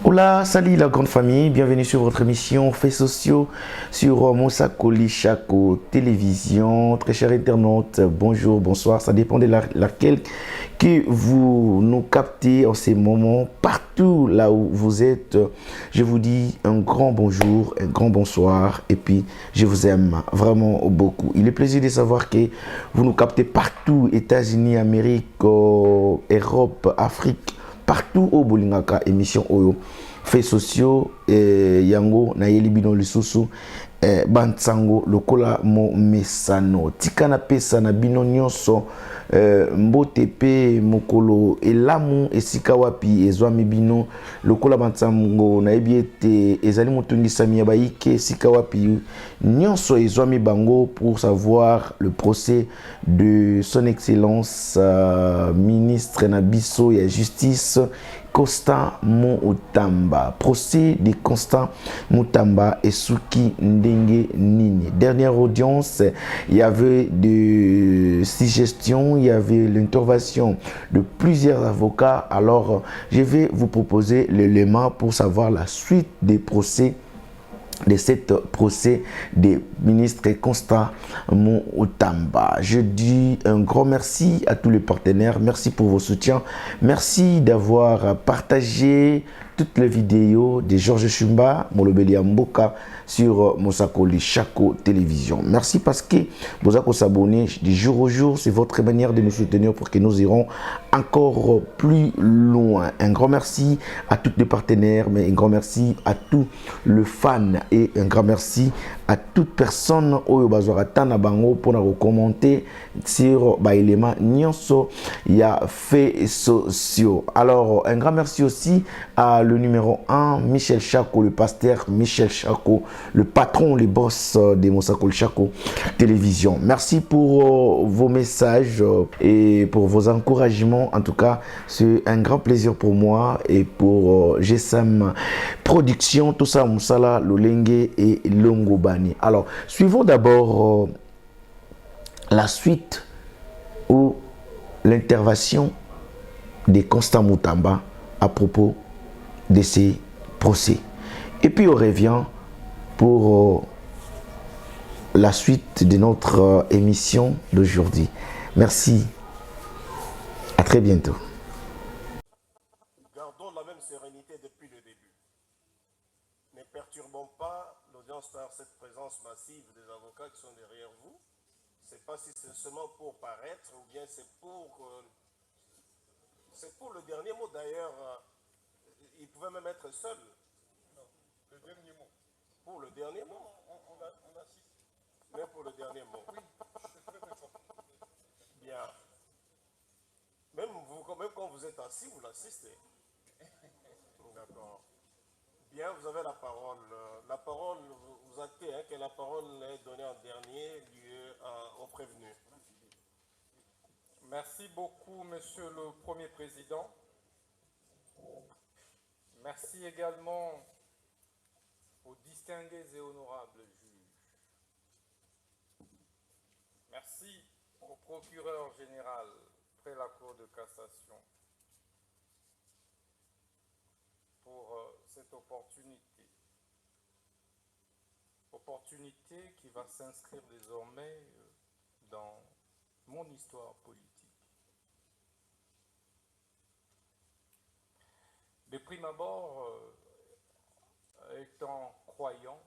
Hola, salut la grande famille, bienvenue sur votre émission Faits sociaux sur Mosakoli Chako Télévision. Très chers internautes, bonjour, bonsoir, ça dépend de laquelle que vous nous captez en ces moments, partout là où vous êtes. Je vous dis un grand bonjour, un grand bonsoir et puis je vous aime vraiment beaucoup. Il est plaisir de savoir que vous nous captez partout, États-Unis, Amérique, Europe, Afrique. Partout au Bolingaka émission Oyo faits sociaux yango na yelibino lisusu bantsango lokola mo mesano tikana pesa na bino nyonso mbote pe mokolo elamu esika wapi ezwami bino lokola bantsango na yebi ete ezali motungisami ya bayike esika wapi nyonso ezwami bango pour savoir le procès de son excellence ministre na biso ya justice Constant Mutamba, procès de Constant Mutamba et Suki Ndenge Nini. Dernière audience, il y avait des suggestions, il y avait l'intervention de plusieurs avocats. Alors, je vais vous proposer l'élément pour savoir la suite des procès de cette procès des ministres Constant Mutamba. Je dis un grand merci à tous les partenaires. Merci pour vos soutiens. Merci d'avoir partagé toutes les vidéos de Georges Chumba, Molobeli Mboka sur Mosakoli Chako Télévision. Merci parce que vous avez s'abonner du jour au jour. C'est votre manière de nous soutenir pour que nous irons encore plus loin. Un grand merci à tous les partenaires, mais un grand merci à tous les fans et un grand merci à toute personne oyo bazwaka tana bango pour nous commenter sur élément nyonso ya faits sociaux. Alors un grand merci aussi à le numéro 1 Michel Chako, le pasteur Michel Chako, le patron, le boss de Mosakoli Chako Télévision. Merci pour vos messages et pour vos encouragements. En tout cas, c'est un grand plaisir pour moi et pour GSM Production, tout ça, Moussala, Lolenge et Longobani. Alors, suivons d'abord la suite ou l'intervention de Constant Mutamba à propos de ces procès. Et puis on revient pour la suite de notre émission d'aujourd'hui. Merci. À très bientôt. Gardons la même sérénité depuis le début. Ne perturbons pas l'audience par cette présence massive des avocats qui sont derrière vous. Je ne sais pas si c'est seulement pour paraître ou bien c'est pour le dernier mot d'ailleurs. Il pouvait même être seul. Non, le dernier mot. Pour le dernier mot. On assiste. Mais pour le dernier mot. Oui, c'est très important. Bien. Même quand vous êtes assis, vous l'assistez. D'accord. Bien, vous avez la parole. La parole, vous actez que la parole est donnée en dernier lieu au prévenu. Merci beaucoup, Monsieur le Premier Président. Merci également aux distingués et honorables juges. Merci au procureur général près la Cour de cassation pour cette opportunité. Opportunité qui va s'inscrire désormais dans mon histoire politique. De prime abord, étant croyant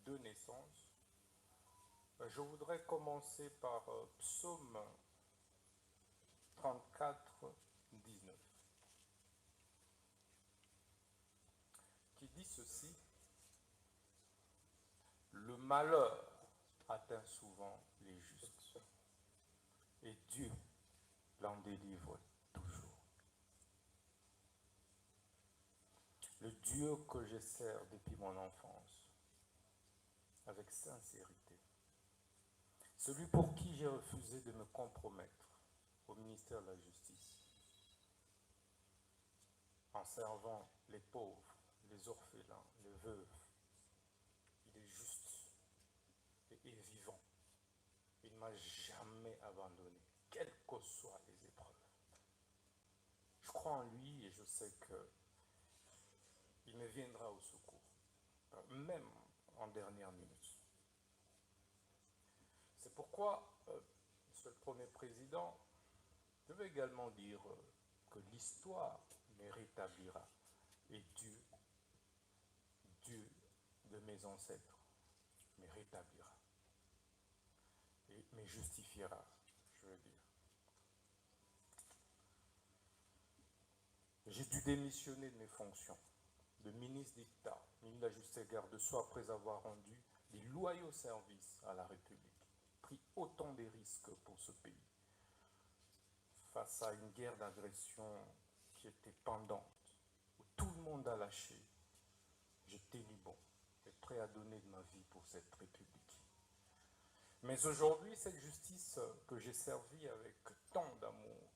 de naissance, je voudrais commencer par Psaume 34, 19, qui dit ceci: le malheur atteint souvent les justes, et Dieu l'en délivre toujours. Le Dieu que je sers depuis mon enfance, avec sincérité, celui pour qui j'ai refusé de me compromettre au ministère de la Justice, en servant les pauvres, les orphelins, les veuves. Il est juste et vivant. Il ne m'a jamais abandonné, quelles que soient les épreuves. Je crois en lui et je sais que viendra au secours, même en dernière minute. C'est pourquoi, Monsieur le Premier Président, je veux également dire que l'histoire me rétablira et Dieu de mes ancêtres me rétablira et me justifiera, je veux dire. J'ai dû démissionner de mes fonctions de ministre d'État, ministre de la Justice et Garde-sceaux après avoir rendu des loyaux services à la République, pris autant de risques pour ce pays. Face à une guerre d'agression qui était pendante, où tout le monde a lâché, j'ai tenu bon et prêt à donner de ma vie pour cette République. Mais aujourd'hui, cette justice que j'ai servie avec tant d'amour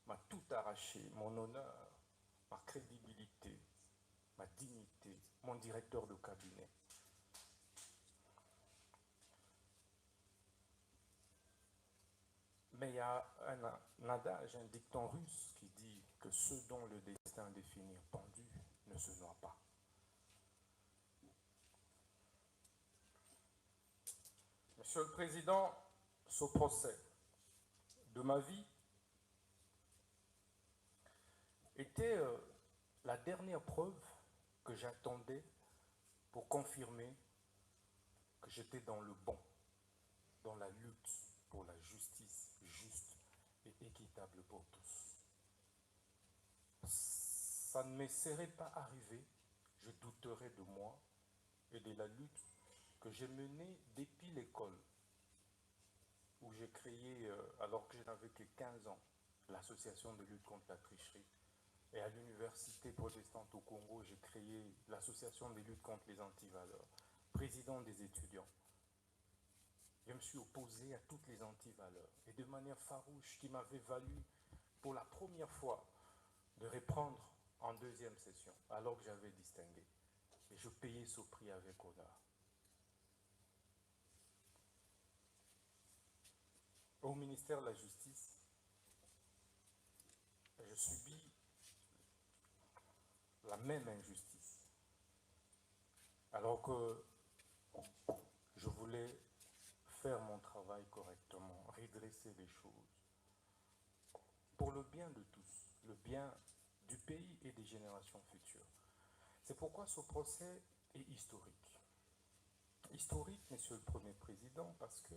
m'a tout arraché, mon honneur, ma crédibilité, ma dignité, mon directeur de cabinet. Mais il y a un adage, un dicton russe qui dit que ceux dont le destin est défini pendu ne se noient pas. Monsieur le Président, ce procès de ma vie était la dernière preuve que j'attendais pour confirmer que j'étais dans le bon, dans la lutte pour la justice juste et équitable pour tous. Ça ne me serait pas arrivé, je douterais de moi et de la lutte que j'ai menée depuis l'école, où j'ai créé, alors que je n'avais que 15 ans, l'association de lutte contre la tricherie. Et à l'université protestante au Congo, j'ai créé l'association de lutte contre les antivaleurs, président des étudiants. Je me suis opposé à toutes les antivaleurs, et de manière farouche, qui m'avait valu, pour la première fois, de reprendre en deuxième session, alors que j'avais distingué. Et je payais ce prix avec honneur. Au ministère de la Justice, je subis la même injustice. Alors que je voulais faire mon travail correctement, redresser les choses, pour le bien de tous, le bien du pays et des générations futures. C'est pourquoi ce procès est historique. Historique, Monsieur le Premier Président, parce que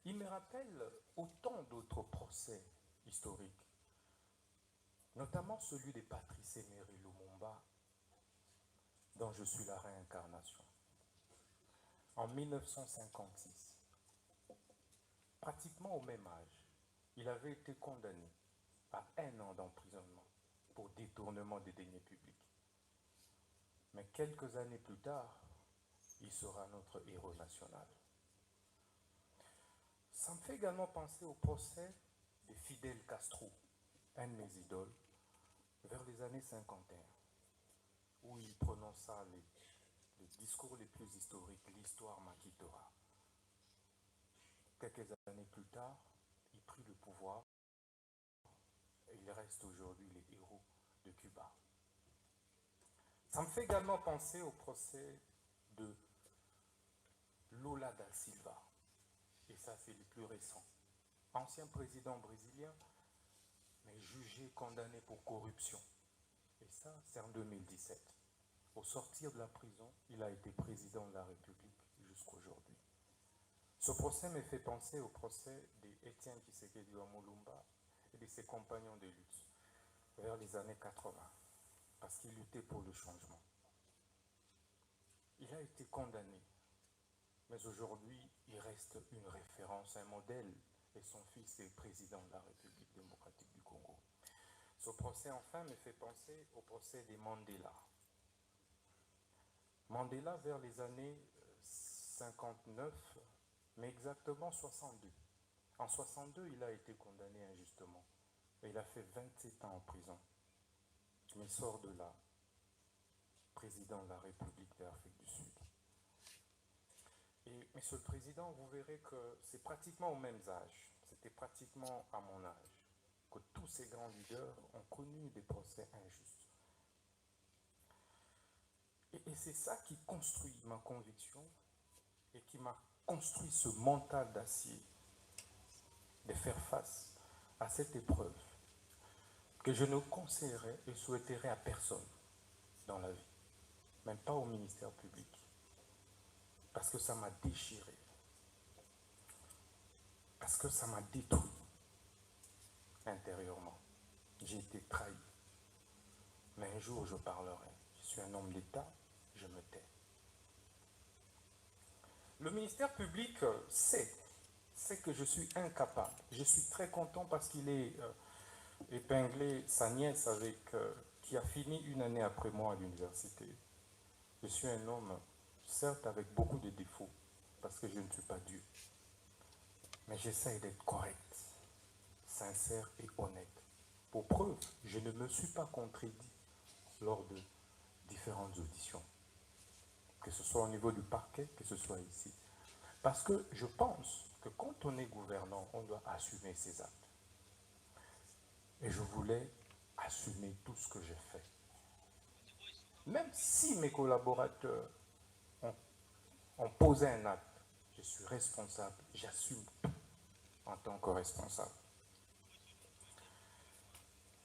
il me rappelle autant d'autres procès historiques, notamment celui de Patrice Emery Lumumba, dont je suis la réincarnation. En 1956, pratiquement au même âge, il avait été condamné à 1 an d'emprisonnement pour détournement des deniers publics. Mais quelques années plus tard, il sera notre héros national. Ça me fait également penser au procès de Fidel Castro, un de mes idoles, vers les années 51, où il prononça les discours les plus historiques, l'histoire m'acquittera. Quelques années plus tard, il prit le pouvoir et il reste aujourd'hui les héros de Cuba. Ça me fait également penser au procès de Lula da Silva, et ça c'est le plus récent. Ancien président brésilien, mais jugé, condamné pour corruption. Et ça, c'est en 2017. Au sortir de la prison, il a été président de la République jusqu'à aujourd'hui. Ce procès me fait penser au procès d'Étienne Tshisekedi Lumumba et de ses compagnons de lutte vers les années 80, parce qu'il luttait pour le changement. Il a été condamné, mais aujourd'hui, il reste une référence, un modèle, et son fils est président de la République démocratique du Congo. Ce procès, enfin, me fait penser au procès des Mandela. Mandela, vers les années 59, mais exactement 62. En 62, il a été condamné injustement. Et il a fait 27 ans en prison. Mais il sort de là, président de la République d'Afrique du Sud. Et, Monsieur le Président, vous verrez que c'est pratiquement au même âge, c'était pratiquement à mon âge, que tous ces grands leaders ont connu des procès injustes. Et c'est ça qui construit ma conviction et qui m'a construit ce mental d'acier de faire face à cette épreuve que je ne conseillerais et souhaiterais à personne dans la vie, même pas au ministère public, parce que ça m'a déchiré, parce que ça m'a détruit intérieurement. J'ai été trahi. Mais un jour, je parlerai. Je suis un homme d'État, je me tais. Le ministère public sait que je suis incapable. Je suis très content parce qu'il est épinglé sa nièce qui a fini une année après moi à l'université. Je suis un homme, certes, avec beaucoup de défauts, parce que je ne suis pas Dieu. Mais j'essaie d'être correct, sincère et honnête. Pour preuve, je ne me suis pas contredit lors de différentes auditions, que ce soit au niveau du parquet, que ce soit ici. Parce que je pense que quand on est gouvernant, on doit assumer ses actes. Et je voulais assumer tout ce que j'ai fait. Même si mes collaborateurs ont posé un acte, je suis responsable, j'assume tout en tant que responsable.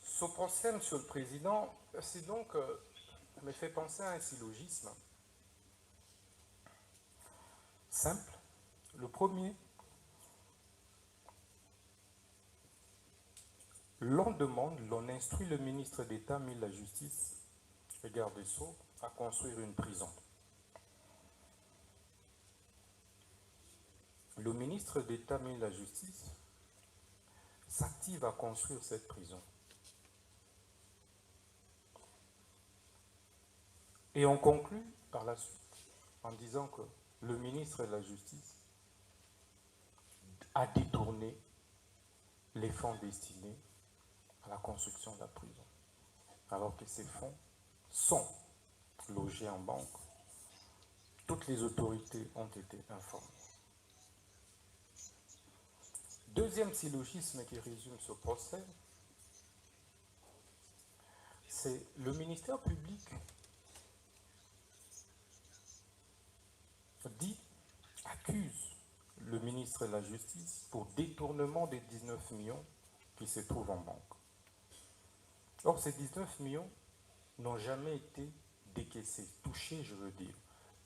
Ce procès, Monsieur le Président, c'est donc me fait penser à un syllogisme simple. Le premier, l'on demande, l'on instruit le ministre d'État, ministre de la Justice et garde des Sceaux à construire une prison. Le ministre d'État, ministre de la Justice s'active à construire cette prison. Et on conclut par la suite en disant que le ministre de la Justice a détourné les fonds destinés à la construction de la prison, alors que ces fonds sont logés en banque. Toutes les autorités ont été informées. Deuxième syllogisme qui résume ce procès, c'est le ministère public accuse le ministre de la Justice pour détournement des 19 millions qui se trouvent en banque. Or, ces 19 millions n'ont jamais été décaissés, touchés, je veux dire.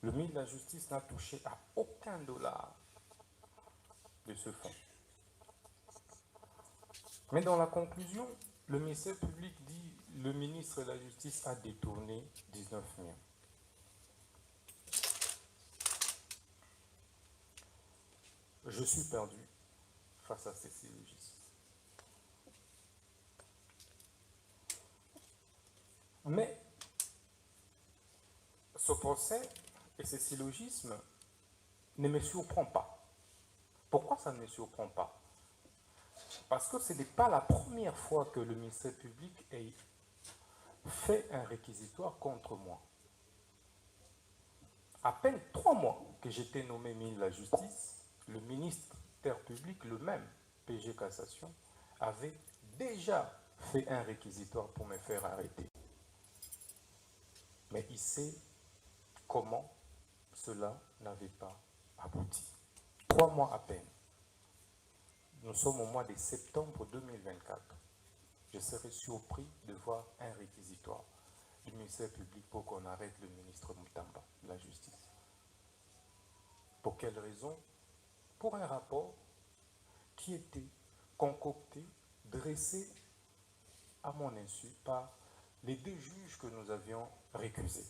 Le ministre de la Justice n'a touché à aucun dollar de ce fonds. Mais dans la conclusion, le ministère public dit que le ministre de la Justice a détourné 19 millions. Je suis perdu face à ces syllogismes. Mais ce procès et ces syllogismes ne me surprend pas. Pourquoi ça ne me surprend pas? Parce que ce n'est pas la première fois que le ministère public ait fait un réquisitoire contre moi. À peine 3 mois que j'étais nommé ministre de la Justice, le ministère public, le même, PG Cassation, avait déjà fait un réquisitoire pour me faire arrêter. Mais il sait comment cela n'avait pas abouti. 3 mois à peine. Nous sommes au mois de septembre 2024. Je serais surpris de voir un réquisitoire du ministère public pour qu'on arrête le ministre Moutamba de la Justice. Pour quelle raison? Pour un rapport qui était concocté, dressé à mon insu par les 2 juges que nous avions récusés.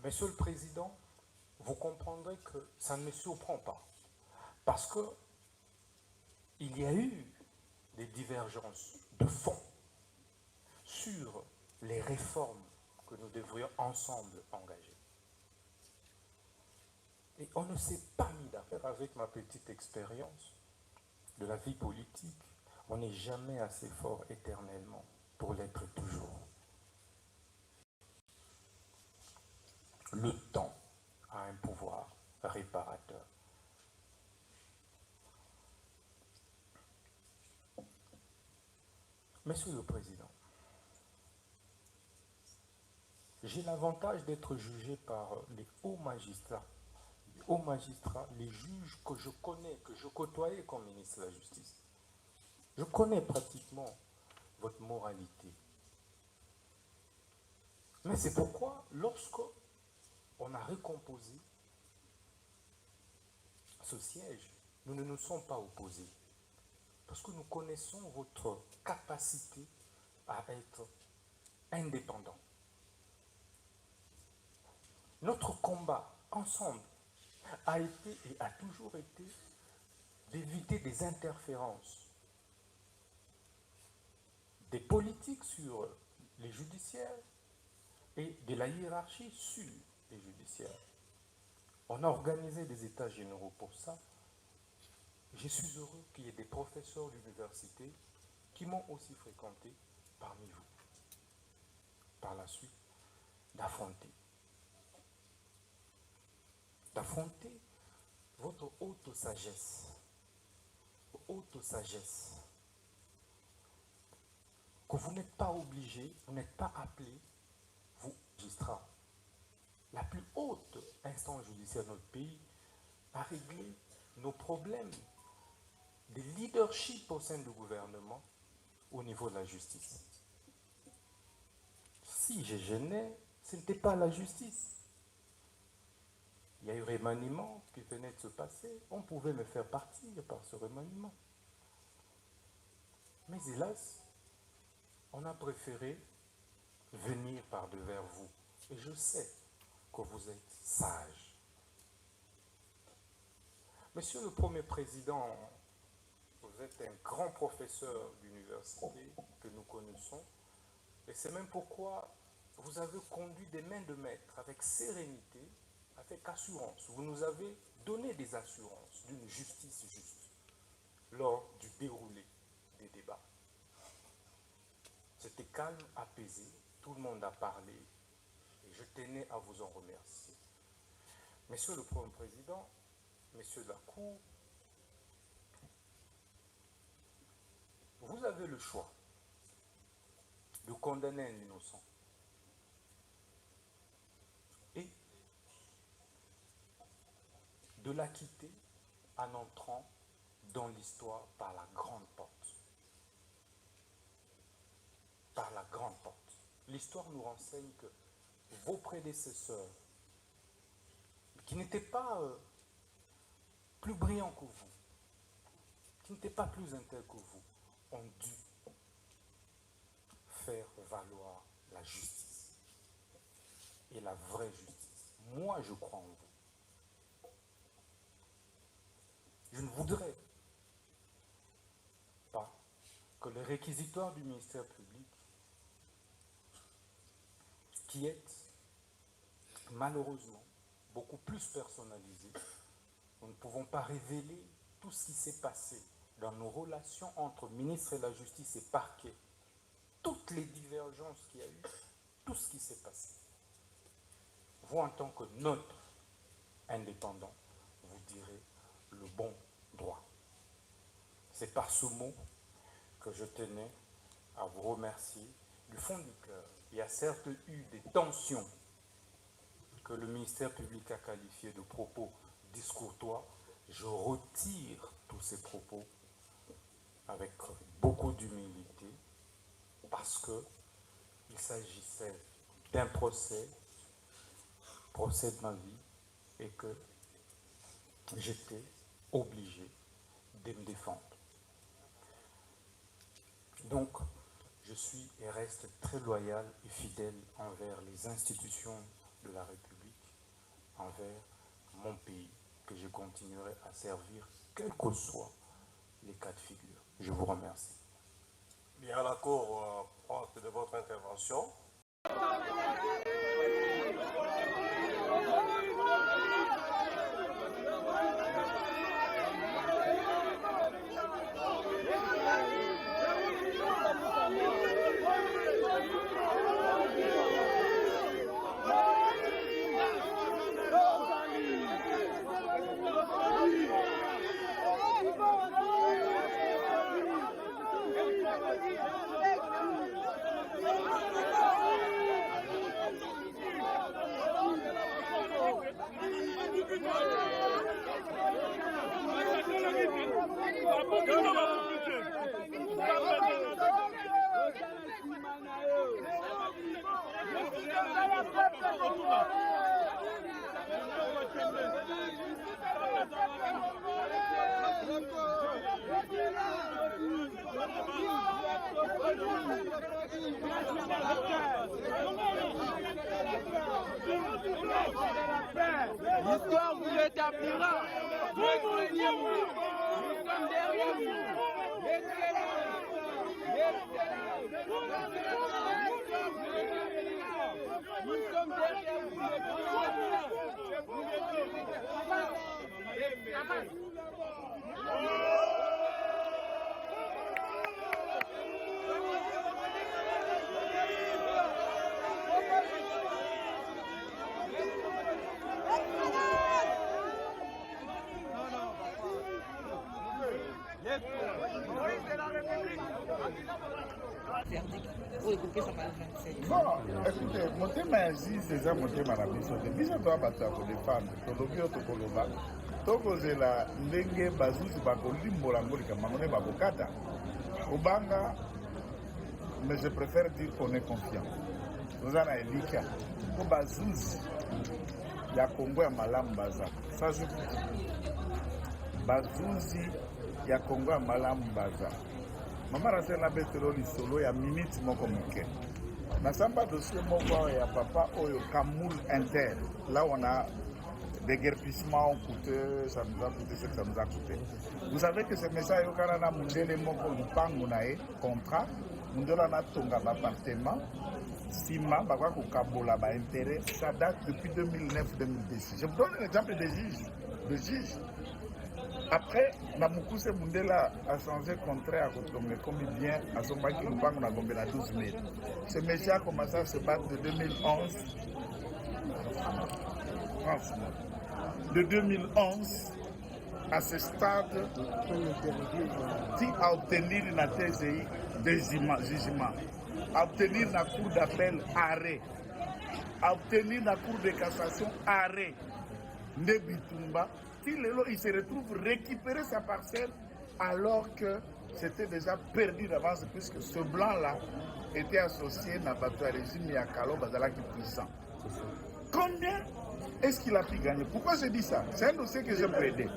Monsieur le Président, vous comprendrez que ça ne me surprend pas, parce qu'il y a eu des divergences de fond sur les réformes que nous devrions ensemble engager. Et on ne s'est pas mis d'accord. Avec ma petite expérience de la vie politique, on n'est jamais assez fort éternellement pour l'être toujours. Le temps a un pouvoir réparateur. Monsieur le Président, j'ai l'avantage d'être jugé par les hauts magistrats. Les hauts magistrats, les juges que je connais, que je côtoyais comme ministre de la Justice. Je connais pratiquement votre moralité. Mais c'est pourquoi, lorsque on a recomposé ce siège, nous ne nous sommes pas opposés. Parce que nous connaissons votre capacité à être indépendant. Notre combat ensemble a été et a toujours été d'éviter des interférences des politiques sur les judiciaires et de la hiérarchie sur les judiciaires. On a organisé des états généraux pour ça. Je suis heureux qu'il y ait des professeurs d'université qui m'ont aussi fréquenté parmi vous. Par la suite, d'affronter votre haute sagesse, que vous n'êtes pas obligé, vous n'êtes pas appelé, vous, magistrats, la plus haute instance judiciaire de notre pays, à régler nos problèmes de leadership au sein du gouvernement au niveau de la justice. Si je gênais, ce n'était pas la justice. Il y a eu remaniement qui venait de se passer. On pouvait me faire partir par ce remaniement. Mais hélas, on a préféré venir par devers vous. Et je sais que vous êtes sage. Monsieur le Premier Président, vous êtes un grand professeur d'université que nous connaissons. Et c'est même pourquoi vous avez conduit des mains de maître avec sérénité, avec assurance. Vous nous avez donné des assurances d'une justice juste lors du déroulé des débats. C'était calme, apaisé, tout le monde a parlé et je tenais à vous en remercier. Monsieur le Premier Président, Messieurs de la Cour, vous avez le choix de condamner un innocent et de l'acquitter en entrant dans l'histoire par la grande porte. Par la grande porte. L'histoire nous renseigne que vos prédécesseurs, qui n'étaient pas plus brillants que vous, qui n'étaient pas plus intègres que vous, ont dû faire valoir la justice. Et la vraie justice. Moi, je crois en vous. Je ne voudrais pas que le réquisitoire du ministère public, qui est malheureusement beaucoup plus personnalisé, nous ne pouvons pas révéler tout ce qui s'est passé dans nos relations entre ministre et la justice et parquet, toutes les divergences qu'il y a eu, tout ce qui s'est passé. Vous, en tant que neutre, indépendant, vous direz le bon droit. C'est par ce mot que je tenais à vous remercier du fond du cœur. Il y a certes eu des tensions que le ministère public a qualifiées de propos discourtois. Je retire tous ces propos avec beaucoup d'humilité parce qu'il s'agissait d'un procès de ma vie et que j'étais obligé de me défendre. Donc, je suis et reste très loyal et fidèle envers les institutions de la République, envers mon pays, que je continuerai à servir, quels que soient les cas de figure. Je vous remercie. Bien, la Cour prend acte de votre intervention. L'histoire vous l'établira. Nous sommes derrière vous. Nous sommes derrière vous. Bon, écoutez, motema ya Zizi eza motema na biso te biso toya bato ya kodefendre tolobi oyo tokoloba tokozela ndenge bazuzi bakolimbola yango likambo yango nde bakokata kobanga, mais je préfère dire qu'on est confiant toza na elika po bazuzi ya Kongo ya malamu baza ça je vous dis bazuzi ya Kongo ya malamu baza mama rasela betelo lisolo ya minute moko moke nasamba dossier moko ya papa oyo Kamoul Inter là on a des guerpissements coûteux, ça nous a coûté ce que ça nous a coûté. Vous savez que ce message au Canada Mundele moko lupango nae contrat Mundela na tonga appartement sima bakwa ko kabola ba intérêt ça date depuis 2009-2010. Je vous donne l'exemple des juges. Après, Namukuse Mundela a changé contraire à Kotombe, comme il vient à son bac qui nous parle à Gombe à 12 000. Ce monsieur a commencé à se battre de 2011. Franchement. De 2011 à ce stade, qui a obtenu une thèse de jugement, a obtenu la cour d'appel arrêt, a obtenu la cour de cassation arrêt. Nebitumba, il se retrouve récupérer sa parcelle alors que c'était déjà perdu d'avance puisque ce blanc-là était associé à notre régime et à Kalo Bazalaki puissant. Combien est-ce qu'il a pu gagner? Pourquoi je dis ça? C'est un dossier que j'ai plaidé.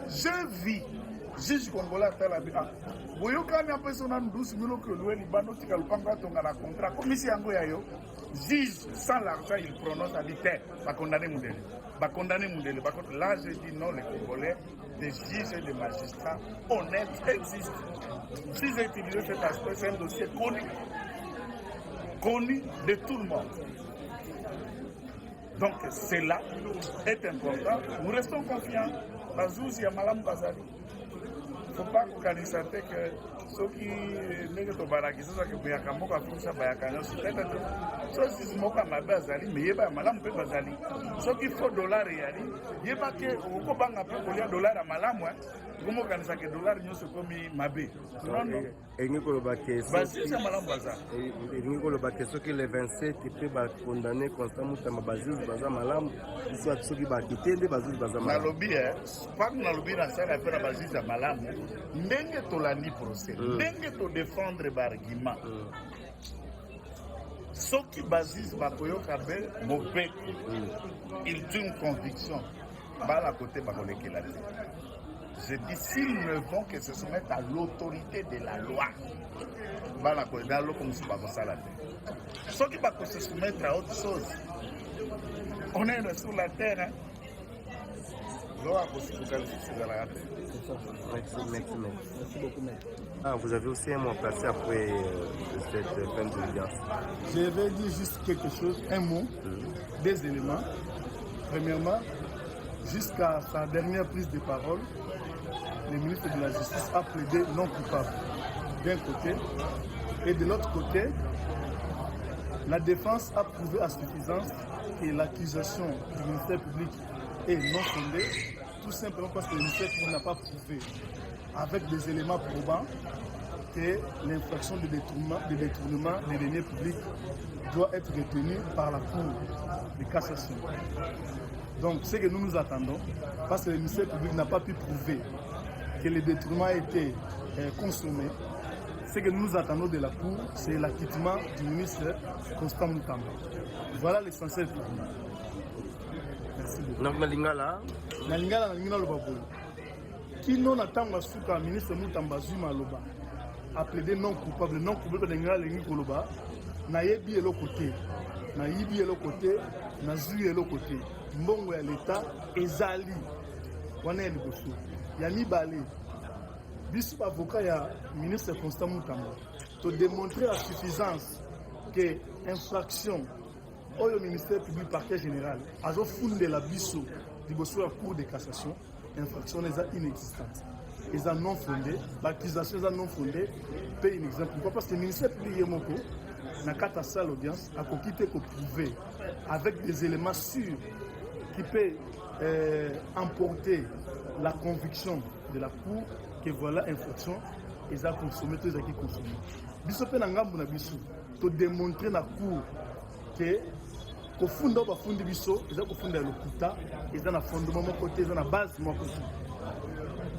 Je vis, juge congolais à la BA. Boyokani a personne 12 000 que loué Libano, Tikalupanga, Tongana contrat, comme ici en Goyayo, juge sans l'argent, il prononce à l'ITER, va condamner Moudele. Va condamner Moudele. Là, je dis non, les Congolais, des juges et des magistrats honnêtes existent. Si j'ai utilisé cet aspect, c'est un dossier connu de tout le monde. Donc, cela est important. Nous restons confiants. Bazouzi ya Malam Bazali. Il ne faut pas qu'on que ceux qui ne sont pas là, qui sont là, qui sont là, qui sont là, qui sont là, qui sont là, mais il y a Malam Bazali. Ceux qui font dollar et yali, il y a que au Kobanga peut y dollar à Malam, comment on a que dollar n'y se commis mabé. Non non. Et nous le baquet. Bazali c'est Malam Bazali. Et nous le baquet ceux qui les 27 qui peuvent condamner constamment à Bazali Bazali Malam, ils sont ceux qui va quitter les Bazali Bazali Malam. Na lobby pas na lobby na ça la faire Bazali Malam. Ndenge tolani procès, ndenge to défendre par argument. Ce qui basise Bakoyo Kabel, Mopé, il a une conviction. Bala côté Bakoleke la je dis s'ils ne vont que se soumettre à l'autorité de la loi. Bala côté dans l'eau comme si Bakosala. Ceux qui vont se soumettre à autre chose. On est sur la terre. Merci beaucoup, maître. Ah, vous avez aussi un mot placé après cette fin de l'audience. Je vais dire juste quelque chose, un mot, des éléments. Premièrement, jusqu'à sa dernière prise de parole, le ministre de la Justice a plaidé non coupable d'un côté, et de l'autre côté, la défense a prouvé à suffisance que l'accusation du ministère public est non fondée, tout simplement parce que le ministère public n'a pas prouvé avec des éléments probants que l'infraction de détournement des deniers publics doit être retenue par la Cour de cassation. Donc, ce que nous attendons, parce que le ministère public n'a pas pu prouver que le détournement a été consommé, ce que nous attendons de la Cour, c'est l'acquittement du ministre Constant Moutamba. Voilà l'essentiel pour nous. Merci beaucoup. Nalingala loba boye. Kino na tanga suka ministre Moutamba Zuma loba a plaidé non coupable de ngala lengi koloba nayebi eloko te nayibi eloko te nazwi eloko te mbongo ya leta ezali wana ya liboso ya mibale biso bavoka ya ministre Constant Mutamba to démontrer la suffisance que infraction oyo ministère public parquet général azofundela biso liboso ya cour de cassation infraction eza inexistante eza non fondée l'accusation eza non fondée pe inexistant. Pourquoi? Parce que le ministère public yemoko na kata salle audience akoki te ko privé avec des éléments sûrs qui peut emporter la conviction de la cour que voilà infraction eza consommé to eza ki consommé biso pe na ngambu na biso to démontrer na cour que kofunda bafundi biso eza kofunda lokuta eza na fondement moko te eza na base moko te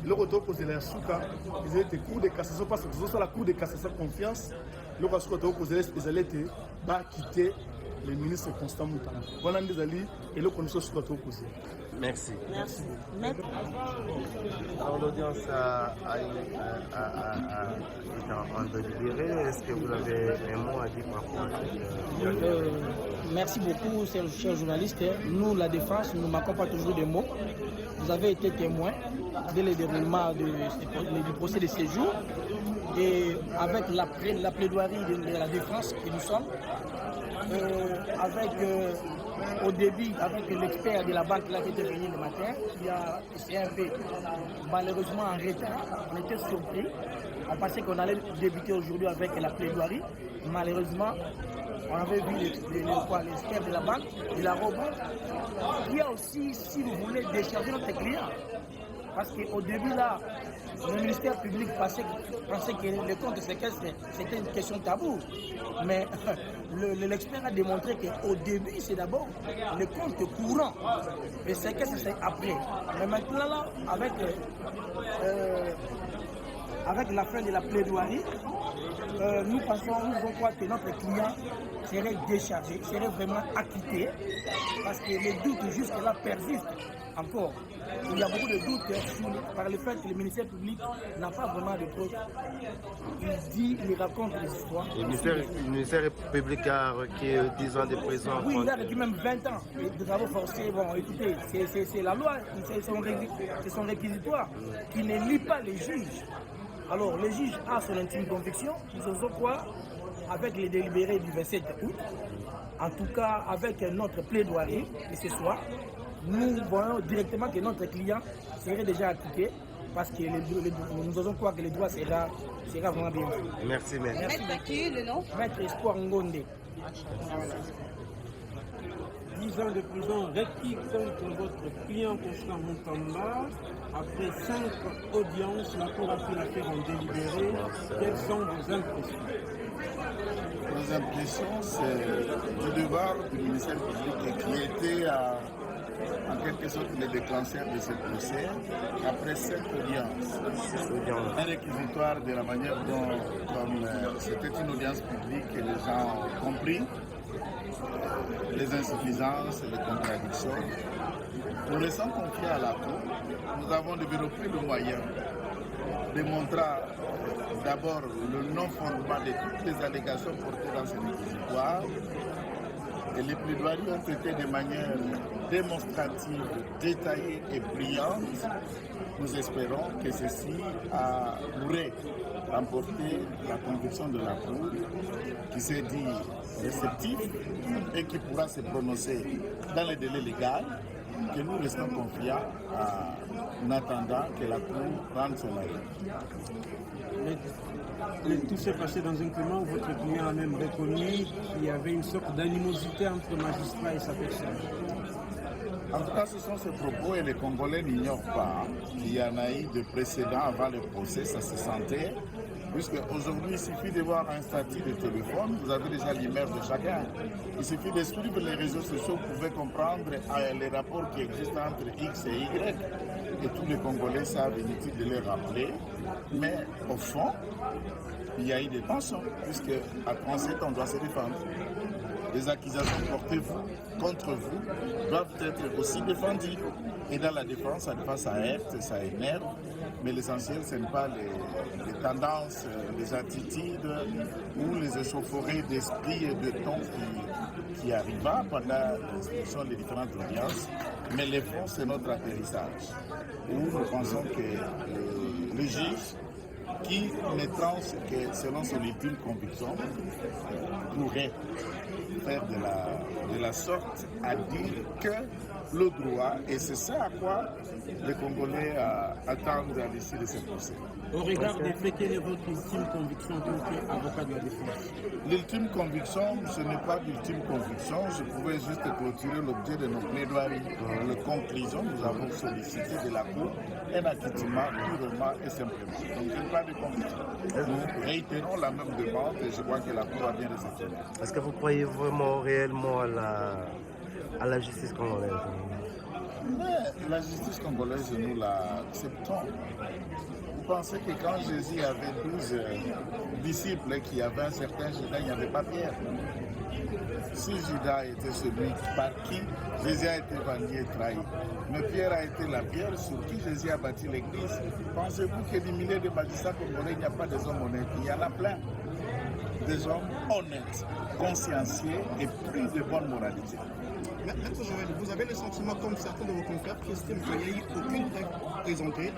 loko to kozela ya suka eza ete cour de cassation parce que tozosala la cour de cassation confiance loko ya suka to kozela ezala ete bakite le ministre Constant Mutamba wana nde ezali eloko nyonso suka to kozela. Merci. Merci. Alors, l'audience est en délibéré. Est-ce que vous avez un mot à dire par rapport à cette Merci beaucoup, chers journalistes. Nous, la défense, nous ne manquons pas toujours de mots. Vous avez été témoins dès le déroulement du procès de séjour et avec la plaidoirie de la défense que nous sommes, avec au début, avec l'expert de la banque là qui était venu le matin, qui a essayé un peu, malheureusement en retard, on était surpris. On pensait qu'on allait débuter aujourd'hui avec la plaidoirie. Malheureusement, on avait vu l'expert de la banque, de la robe, qui a aussi, si vous voulez, décharger notre client. Parce qu'au début, là, le ministère public pensait que le compte séquestre, c'était une question taboue. Mais l'expert a démontré qu'au début, c'est d'abord le compte courant. Le séquestre, c'est après. Mais maintenant, là, avec la fin de la plaidoirie, nous croyons que notre client serait déchargé, serait vraiment acquitté, parce que les doutes jusque-là persistent encore. Il y a beaucoup de doutes par le fait que le ministère public n'a pas vraiment de preuves. Il raconte des histoires. Le ministère public a requis 10 ans de prison. Oui, il a requis même 20 ans de travaux forcés. Bon, écoutez, c'est la loi, c'est son réquisitoire qui ne lie pas les juges. Alors, le juge a son intime conviction. Nous osons croire, avec les délibérés du 27 août, en tout cas avec notre plaidoirie de ce soir, nous voyons directement que notre client serait déjà acquitté parce que nous osons croire que le droit sera vraiment bien fait. Merci, maître. Maître qui, le nom? Maître Espoir Ngonde. 10 ans de prison requis contre votre client Constant Mutamba. Après 5 audiences, la Cour a fait l'affaire en délibéré. Quelles sont vos impressions? Nos impressions, c'est du devoir du ministère public qui était en quelque sorte le déclencheur de ce procès. Après 7 audiences, un réquisitoire de la manière dont, comme c'était une audience publique, et les gens ont compris les insuffisances, les contradictions. Nous restons confiés à la Cour. Nous avons développé le moyen de montrer d'abord le non-fondement de toutes les allégations portées dans ce réquisitoire. Et les plaidoiries ont été de manière démonstrative, détaillée et brillante. Nous espérons que ceci pourrait emporter la conviction de la Cour qui s'est dit réceptif et qui pourra se prononcer dans les délais légaux, que nous restons confiants en attendant que la Cour rende son avis. Tout s'est passé dans un climat où votre client a même reconnu qu'il y avait une sorte d'animosité entre le magistrat et sa personne. En tout cas, ce sont ces propos et les Congolais n'ignorent pas qu'il y en a eu de précédents avant le procès, ça se sentait, puisque aujourd'hui il suffit de voir un statut de téléphone, vous avez déjà l'image de chacun. Il suffit de suivre les réseaux sociaux, vous pouvez comprendre les rapports qui existent entre X et Y, et tous les Congolais savent, inutile de les rappeler, mais au fond, il y a eu des tensions, puisque à 37 on doit se défendre. Les accusations portées contre vous doivent être aussi défendues. Et dans la défense, ça heurte, ça énerve. Mais l'essentiel, ce n'est pas les tendances, les attitudes ou les échauffourées d'esprit et de ton qui arriva pendant l'instruction des différentes audiences. Mais le fond, c'est notre atterrissage, où nous pensons que le juge, qui ne tranche que selon son ultime conviction, pourrait faire de la sorte à dire que le droit, et c'est ça à quoi les Congolais attendent à l'issue de ce procès. Au regard des faits, quelle est votre ultime conviction en tant qu'avocat de la défense? L'ultime conviction, ce n'est pas l'ultime conviction. Je pouvais juste clôturer l'objet de nos plaidoiries. Dans la conclusion, nous avons sollicité de la Cour un acquittement purement et simplement. Donc, je n'ai pas de conviction. Nous réitérons la même demande et je crois que la Cour a bien réceptionné. Est-ce que vous croyez vraiment réellement à la justice congolaise? Mais la justice congolaise, nous l'acceptons. Vous pensez que quand Jésus avait 12 disciples qui avaient un certain Judas, il n'y avait pas Pierre. Si Judas était celui par qui Jésus a été vendu et trahi, mais Pierre a été la pierre sur qui Jésus a bâti l'église, pensez-vous que des milliers de magistrats congolais, il n'y a pas des hommes honnêtes? Il y en a plein. Des hommes honnêtes, consciencieux et plus de bonne moralité. Maître Joël, vous avez le sentiment, comme certains de vos confrères, qu'il n'y a eu aucune preuve présentée,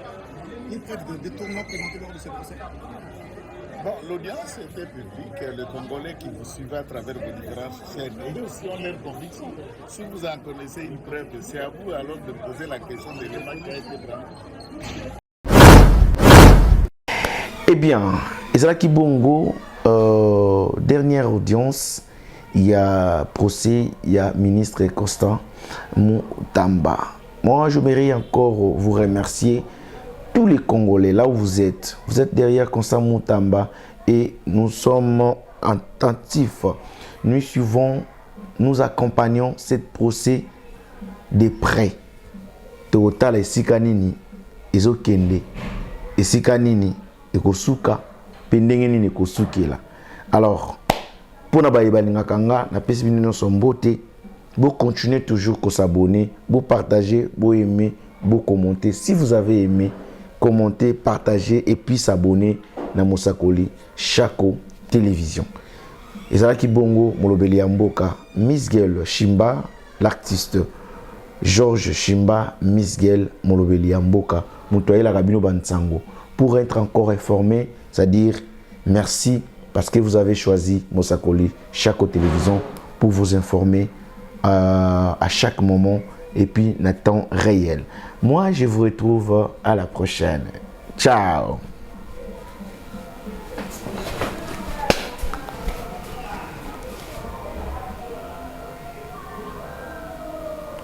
une preuve de détournement présentée lors de ce procès? Bon, l'audience était publique. Les Congolais qui vous suivent à travers vos différentes chaînes, ils aussi ont leur conviction. Si vous en connaissez une preuve, c'est à vous alors de poser la question de l'élément qui a été pris. Eh bien, Ezalaki Bongo, dernière audience. Il y a procès, il y a ministre Constant Mutamba. Moi, je voudrais encore vous remercier, tous les Congolais, là où vous êtes. Vous êtes derrière Constant Mutamba et nous sommes attentifs. Nous suivons, nous accompagnons ce procès de près. Total et Sikanini, Ezokende, et Sikanini, et Kosuka, Pendengeni et Kosukela. Alors, pour na baïbalinga kanga na pesi bino sombote, vous continuez toujours à s'abonner, vous partager, vous aimer, vous commenter. Si vous avez aimé, commentez, partagez et puis s'abonner na Mosakoli Chako Télévision. Ezalaki Bongo Molobeli Mboka, Miss Girl Shimba, l'artiste Georges Shimba, Miss Girl Molobeli Mboka, Mutoyela Rabino Bansango. Pour être encore informé, c'est-à-dire merci parce que vous avez choisi Mosakoli Chako Télévision pour vous informer à chaque moment et puis en temps réel. Moi, je vous retrouve à la prochaine. Ciao!